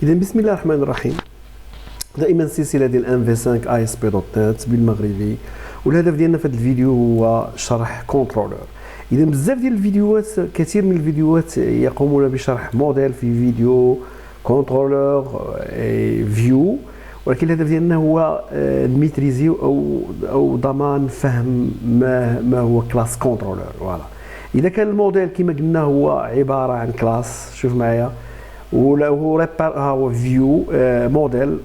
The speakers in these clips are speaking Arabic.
إذا بسم الله الرحمن الرحيم. دائما السلسلة ديال ان في 5 اي اس بي دوت نت بالمغربي، والهدف ديالنا في هذا الفيديو هو شرح كونترولور. إذا بزاف ديال الفيديوهات، كثير من الفيديوهات يقومون بشرح موديل في فيديو كونترولور فيو، ولكن الهدف ديالنا هو نميتريزيو او ضمان فهم ما هو كلاس كونترولور. فوالا، اذا كان الموديل كما قلنا هو عباره عن كلاس، شوف معايا، ولا هو فيو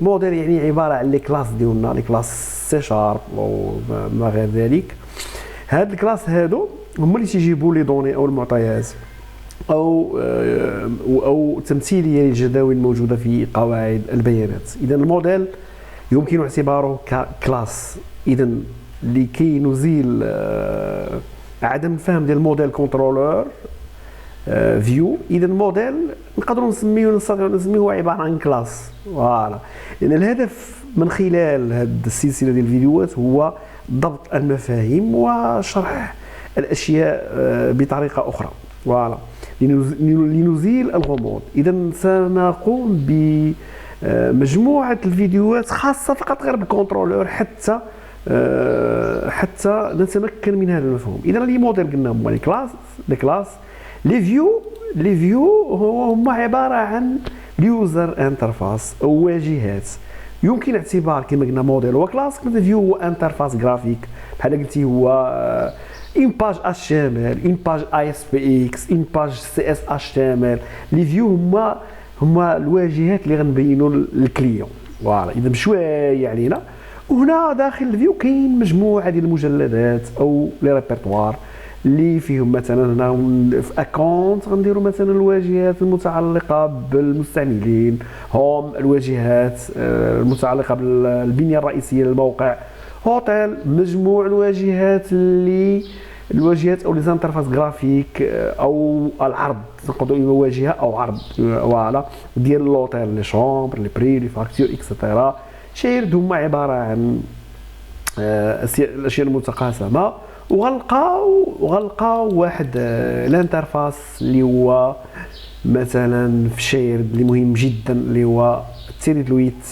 موديل يعني عباره عن لي كلاس ديالنا، لي كلاس سي شارب او ما غير ذلك. هاد الكلاس هادو هما اللي تيجيبوا لي دوني او المعطيات او تمثيليه للجداول الموجوده في قواعد البيانات. اذا الموديل يمكن اعتباره كلاس. اذا لكي نزيل عدم الفهم ديال الموديل كنترولور فيو، اذا الموديل نقدروا نسميوه عباره عن كلاس. فوالا، لان الهدف من خلال هذه السلسله ديال الفيديوهات هو ضبط المفاهيم وشرح الاشياء بطريقه اخرى. فوالا، لنزيل الغموض. اذا سنقوم بمجموعه الفيديوهات خاصه فقط غير بالكنترولور حتى نتمكن من هذا المفهوم. اذا لي موديل قلنا هما لي كلاس لي فيو هما عباره عن اليوزر انترفاس او واجهات. يمكن اعتبار كما قلنا موديل هو كلاس، مثلا فيو هو انترفاس جرافيك، بحال قلتي هو اون باج اتش تي ام ال، اون باج اي اس بي اكس، اون باج سي اس اتش تي ام ال. لي فيو هما الواجهات اللي غنبينوا للكليون. فوالا، اذا بشويه علينا. وهنا داخل الفيو كاين مجموعه ديال المجلدات او لي ريبرتوار اللي فيهم مثلا هنا في اكونت غنديروا مثلا الواجهات المتعلقه بالمستعملين، هوم الواجهات المتعلقه بالبنيه الرئيسيه للموقع، هوتيل مجموع الواجهات او لي زانترفاس جرافيك او العرض، نقدروا واجهه او عرض فوالا ديال لوتيل، لي شومبر، لي بري، لي فاكتور اكسترا. شيرد هما عباره عن الاشياء المتقاسمه. وغلقاو واحد الانترفاس اللي هو مثلا في شيرد اللي مهم جدا، اللي هو تيريدلويت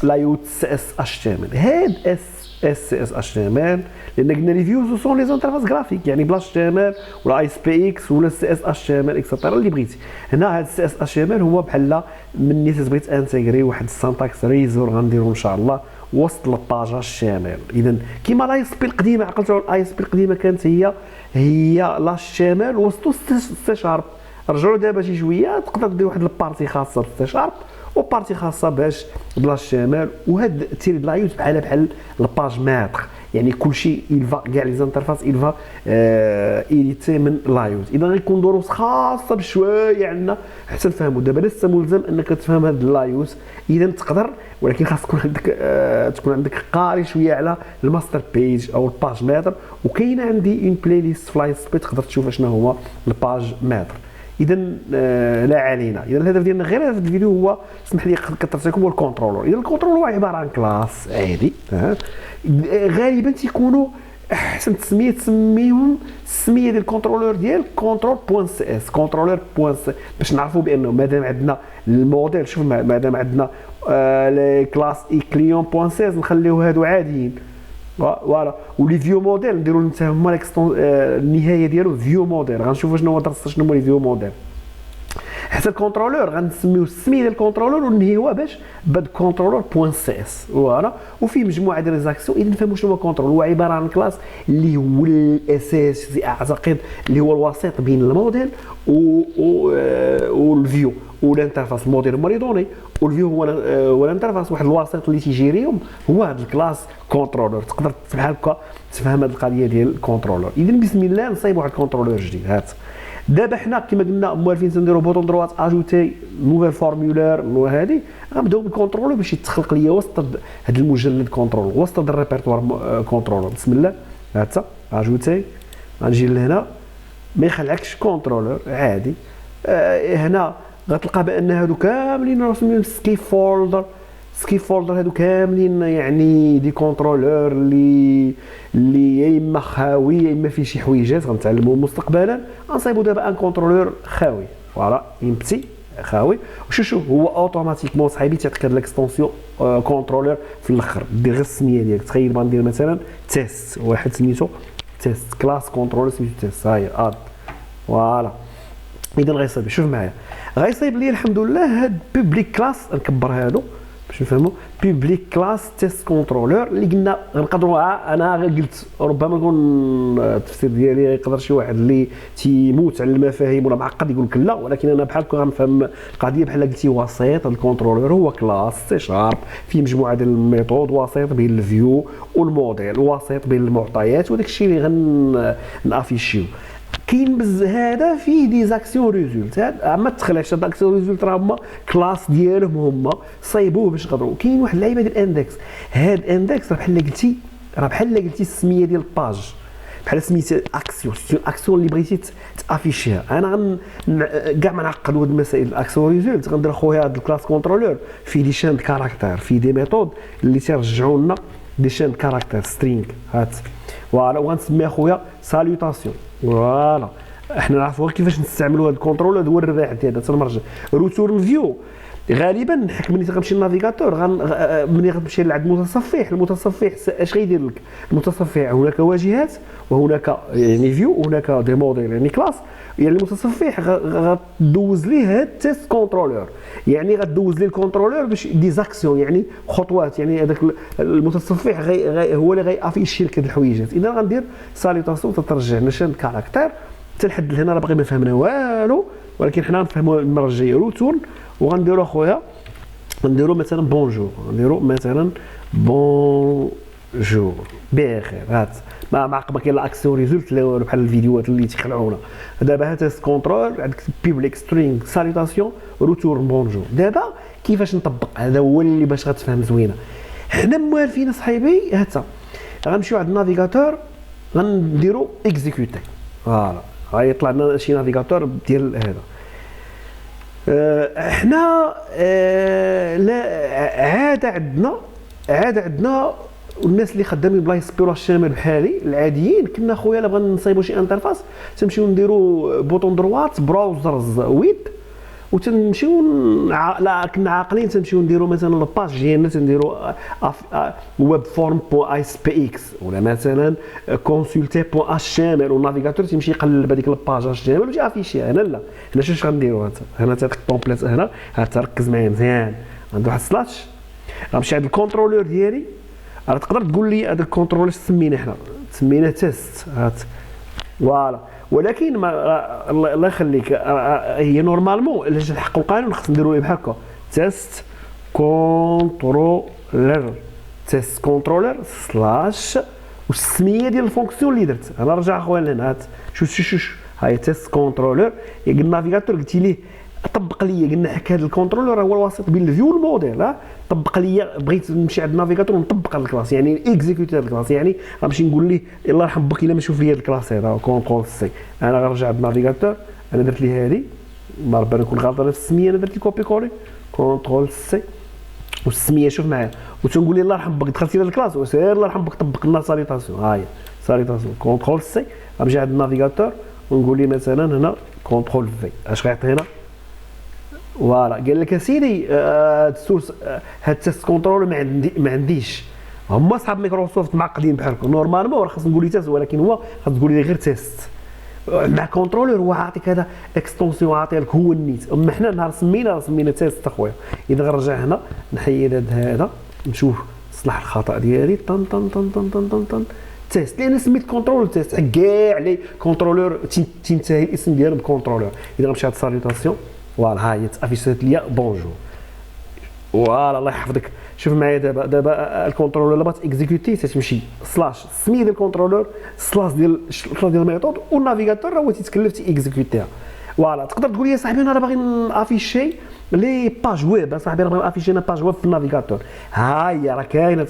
لايوت سي اس اتش تي ام ال. هاد سي اس اتش تي ام ال لان قلنا لي فيو سون لي زانترفاس جرافيك، يعني بلا اتش تي ام ال ولا اي اس بي اكس ولا سي اس اتش تي ام ال اكسترا اللي بغيتي. هنا هاد سي اس اتش تي ام ال هو بحال مني تبغي تانتيغري واحد السانتاكس ريزور غنديرو ان شاء الله وسط الباج اتش تي ام ال. اذا كيما لاي اس بي القديمه، عقلتوا الاي اس بي القديمه كانت هي لاش تي ام ال وسط سي شارب. رجعوا دابا شي شويه تقدر دير واحد البارتي خاصه بالسي شارب وبارتي خاصه باش بلا الشمال. وهاد تيريد لايوت بحال الباج ماتر، يعني كلشي يلفا كاع لي زانترفاس يلفا ايديتي من لايوت. اذا غيكون دروس خاصه بشويه عندنا حتى نفهموا. دابا لسه ملزم انك تفهم هاد اللايوت، اذا تقدر، ولكن خاص تكون عندك قاري شويه على الماستر بيج او الباج ماتر. وكاينه عندي اون بلاي ليست في لايت سبي تقدر تشوف شنو هو الباج ماتر. اذا لا علينا. اذا الهدف ديالنا غير هذا الفيديو هو، اسمح لي كثرت لكم، هو الكنترولور. اذا الكنترولور هو عباره عن كلاس عادي، غالبا تيكونوا احسن تسميهم السميه ديال الكنترولور ديال كنترول بوان سي اس، كنترولور بوان سي، باش نعرفوا بانه مادام عندنا الموديل، شوف مادام عندنا لي كلاس اي كليون بوان سي اس نخليو هادو عاديين. فوالا، ولي فيو موديل نديروا حتى هما النهايه ديالو فيو موديل. غنشوفوا شنو هو درس شنو هما لي فيو موديل. حتى الكنترولور غنسميو السميه ديال الكنترولور ونهيوها باش باد كنترولور بوان سي اس. فوالا، وفيه مجموعه ديال ليزاكسيون. اذا نفهموا شنو هو كنترول. هو عباره عن كلاس اللي هو الاساس، اعتقد اللي هو الوسيط بين الموديل والفيو والانترفاس. الموديل هما لي دوني، والفيو هو الانترفاس، واحد الوسيط اللي تيجيريهم هو هذا الكلاس كنترولور. تقدر بحال هكا تفهم هذه القضيه ديال الكنترولور. اذا بسم الله نصايب واحد الكنترولور جديد. هات دابا حنا كما قلنا موالفين تنديروا بوطون دروات اجوتي نوفيل فورمولير وهذه. غنبداو بالكنترول باش يتخلق ليا وسط هذا المجلد كنترول، وسط هذا الريبرتوار كنترول. بسم الله، هاتا اجوتي، غنجي لهنا ما يخلعكش كنترولر عادي. هنا غتلقى بان هادو كاملين راسمين سكيب فولدر هادو كاملين يعني دي كونترولور اللي يا اما خاوي يا اما فيه شي حويجات غنتعلموهم مستقبلا. غنصايبوا دابا ان كونترولور خاوي. فوالا، امبتي خاوي. وشوف هو اوتوماتيكمون صاحبي تعطيك هاد الاكستونسيون كونترولر في الاخر، دير غير السميه ديالك. تخيل بغا ندير مثلا تيست، واحد سميتو تيست كلاس كونترولر سميتو تيست، ها هي اد فوالا. اذا غيصايب شوف معايا، غيصايب لي الحمد لله هاد بوبليك كلاس. نكبر هادو باش نفهموا. بوبليك كلاس تيست كونترولر اللي قلنا غنقدروا، انا غير قلت ربما يكون التفسير ديالي يقدر شي واحد اللي تيموت على المفاهيم ولا معقد يقول لك لا، ولكن انا بحال هكا غنفهم القضيه بحال قلتي وسيط. هاد الكونترولر هو كلاس سي شارب فيه مجموعه ديال الميثود، وسيط بين الفيو والموديل، وسيط بين المعطيات، وداك الشيء اللي غنافيشيو. كاين هذا فيه دي زاكسيون ريزولت، ما تخلعش هاد اكسيون ريزولت راه هما كلاس ديالهم، هما صايبوه باش نقدروا. كاين واحد اللعيبه ديال الاندكس، هاد الاندكس راه بحال قلتي السميه ديال الباج، بحال سميتها اكسيون اللي بغيتي تافيشيها. انا كاع ما نعقد هاد المسائل الاكسيون ريزولت غندير خويا هاد الكلاس كونترولور فيه دي شان كاركتر، فيه دي ميثود اللي تيرجعوا لنا دي شان كاركتر سترينغ هات فوالا، وغنسميها خويا سالوتاسيون فوالا. احنا نعرفوا كيفاش نستعملوا هذا الكونترول، هذا هو الرباح ديالنا. تنرجع روتورن فيو غالبا حيت ملي غنمشي للنافيغاتور ملي غتمشي لعند المتصفح، المتصفح اش غيدير لك؟ المتصفح هناك واجهات وهناك يعني فيو وهناك دي موديل يعني كلاس. يعني المتصفح غدوز ليه هاد تيست كونترولور، يعني غدوز ليه الكونترولور باش دي زاكسيون يعني خطوات، يعني هذاك المتصفح هو اللي غيافيشي لك هاد الحويجات. اذا غندير ساليتاسيون تترجع لنا شان كاركتر. حتى لحد هنا راه باقي ما فهمنا والو، ولكن حنا نفهموا المره الجايه روتورن. وغنديروا خويا غنديروا مثلا بونجور، غنديروا مثلا بونجور بخير. هات ما كاين لا اكسيون ريزولت لا والو، بحال الفيديوهات اللي تيخلعونا. دابا تيست كونترول عندك بيبليك سترينغ ساليتاسيون روتورن بونجور. دابا كيفاش نطبق؟ هذا هو اللي باش غتفهم زوينه. حنا موالفين صاحبي، هاتا غنمشيو عند النافيغاتور غنديروا اكزيكوتي فوالا، غيطلع لنا شي نافيغاتور ديال هذا. احنا لا عاده عندنا والناس اللي خدامين بلايص بيرو الشامل بحالي العاديين، كنا خويا الا بغينا نصايبوا شي انترفاس تنمشيو نديروا بوطون دروات براوزرز ويب، وتنمشيو لا كنا عاقلين تنمشيو نديروا مثلا الباج ديالنا تنديروا ويب فورم بو اس بي اكس، ولا مثلا كونسلتي بو اش تي ام ال، والنافيغاتور تيمشي يقلب هذيك الباج اش تي ام ال ويجي افيشيها. هنا لا، هنا شوف غنديروا هنا تاع الكومبليت. هنا تركز معايا مزيان، عندي واحد سلاش غنمشي عند الكونترولور ديالي. راه تقدر تقول لي هذا الكونترولور سميناه حنا سميناه تيست هات فوالا، ولكن ما الله يخليك هي نورمالمون الا جا الحق القانون خصنا نديروا بحال هكا تيست كونترولر، تيست كونترولر سلاش والسميه ديال الفونكسيون اللي درت. انا رجع اخويا لهنا، هات شوف هاي تيست كونترولر. قلنا النافيغاتور قلت ليه طبق لي، قلنا حك هذا الكونترولر هو الوسيط بين الفيو والموديل. طبق لي، بغيت نمشي عند النافيغاتور ونطبق هذا الكلاس، يعني اكزيكوتي هذا الكلاس، يعني غنمشي نقول ليه الله يرحم بك الا ما شوف لي هذا الكلاس هذا كونترول سي. انا غنرجع عند النافيغاتور، انا درت لي هذه ما ربما نكون غلط في السميه، انا درت لي كوبي كولي كونترول سي والسميه شوف معايا، وتنقول لي الله يرحم بك دخلتي لهذا الكلاس وسير الله يرحم بك طبق لنا ساليتاسيون. ها هي ساليتاسيون كونترول سي. غنمشي عند النافيغاتور ونقول لي مثلا هنا كونترول في، اش غيعطي هنا فوالا. قال لك اسيدي السورس هاد التيست كونترول ما عنديش. هما صحاب مايكروسوفت معقدين بحال هكا، نورمالمون راه خاص نقول لي تيست، ولكن هو خاص تقول لي غير تيست مع كونترولور. هو عاطيك هذا اكستونسيون عاطي لك هو النيت. اما حنا نهار سمينا تيست اخويا. اذا غنرجع هنا نحيد هذا نشوف صلح الخطا ديالي طن طن طن طن طن طن, طن. تيست لان سميت كونترول تيست كاع لي كونترولور تنتهي الاسم ديالهم بكونترولور. اذا غنمشي هاد ساليتاسيون فوالا، ها هي تافيشات ليا بونجور فوالا الله يحفظك. شوف معايا دابا الكونترولور اللي بغات اكزيكوتي تتمشي سلاش السميه ديال الكونترولور سلاش ديال الميثود، والنافيغاتور هو تيتكلف تيكزيكوتيها فوالا. تقدر تقول لي صاحبي انا راه باغي نافيشي لي باج ويب، صاحبي راه باغي نافيشي انا باج ويب في النافيغاتور. ها هي راه كاينه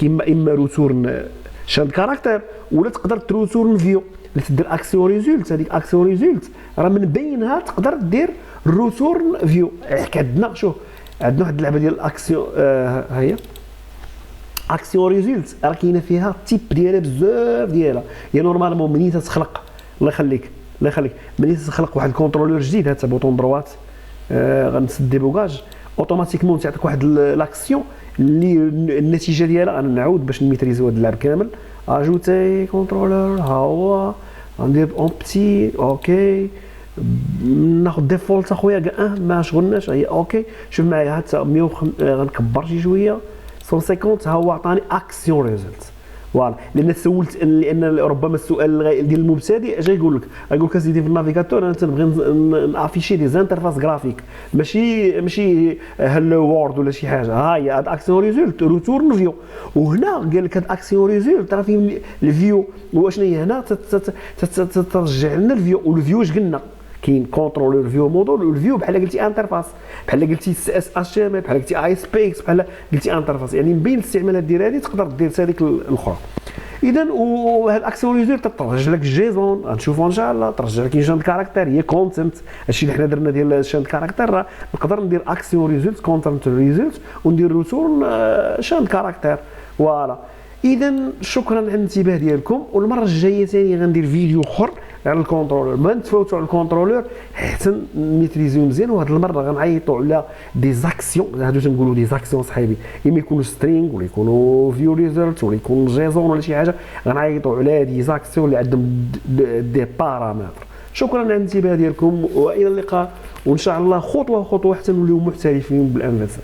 اما روتورن شاد كاركتر، ولا تقدر تروتورن فيو اللي تدير اكسيون ريزولت. هذيك اكسيون ريزولت راه من بينها تقدر دير روتورن فيو. عندنا شوف عندنا واحد اللعبه ديال الاكسيون ها هي اكسيون ريزولت، راه كاينه فيها تيب ديالها بزاف ديالها. هي نورمالمون منين تتخلق الله يخليك منين تتخلق واحد الكونترولور جديد، هذا بوطون دروات غنسد ديبوغاج اوتوماتيكمون تعطيك واحد لاكسيون اللي النتيجه ديالها غنعاود باش نميتريزيو هذا اللعب كامل. اجوتي كونترولر ها هو غندير اون بتي اوكي ناخذ ديفولت اخويا كاع ما شغلناش هي اوكي. شوف معايا حتى 100 غنكبر شي شويه 150 ها هو عطاني اكسيون ريزلت. فوالا لان سولت لان ربما السؤال ديال المبتدئ اجا يقول لك اسيدي في النافيغاتور انا تنبغي نافيشي دي زانترفاس جرافيك ماشي هلو وورد ولا شي حاجه. ها هي هاد اكسيون ريزولت روتورن فيو. وهنا قال لك هاد اكسيون ريزولت راه فيه الفيو. واشنو هي هنا ترجع لنا الفيو. والفيو اش قلنا كاين كونترولور فيو مودول. والفيو بحال قلتي انترفاس بحال قلتي سي اس اتش ام ال بحال قلتي اي اس بي اكس بحال قلتي انترفاس. يعني من بين الاستعمالات ديال هذه تقدر دير هذيك الاخرى. اذا وهاد الاكسيون ريزولت ترجع لك الجيزون غنشوفوا ان شاء الله. ترجع لك شان كاركتر هي كونتنت. هادشي اللي حنا درنا ديال شان كاركتر نقدر ندير اكسيون ريزولت كونتنت ريزولت وندير ريتورن شان كاركتر. فوالا اذا شكرا على الانتباه ديالكم. والمره الجايه ثاني غندير فيديو اخر على الكونترولور. ما نتفوتوا على الكونترولور حتى ميتريزيو مزيان. وهاد المره غنعيطوا على دي زاكسيون. هادو تنقولوا دي زاكسيون صحيبي اما يكونوا سترينغ ولا يكونوا فيو ريزلت ولا يكون جيزون ولا شي حاجه. غنعيطوا على دي زاكسيون اللي عندهم دي بارامتر. شكرا على الانتباه ديالكم والى اللقاء. وان شاء الله خطوه خطوه حتى نوليو محترفين بالانفاس.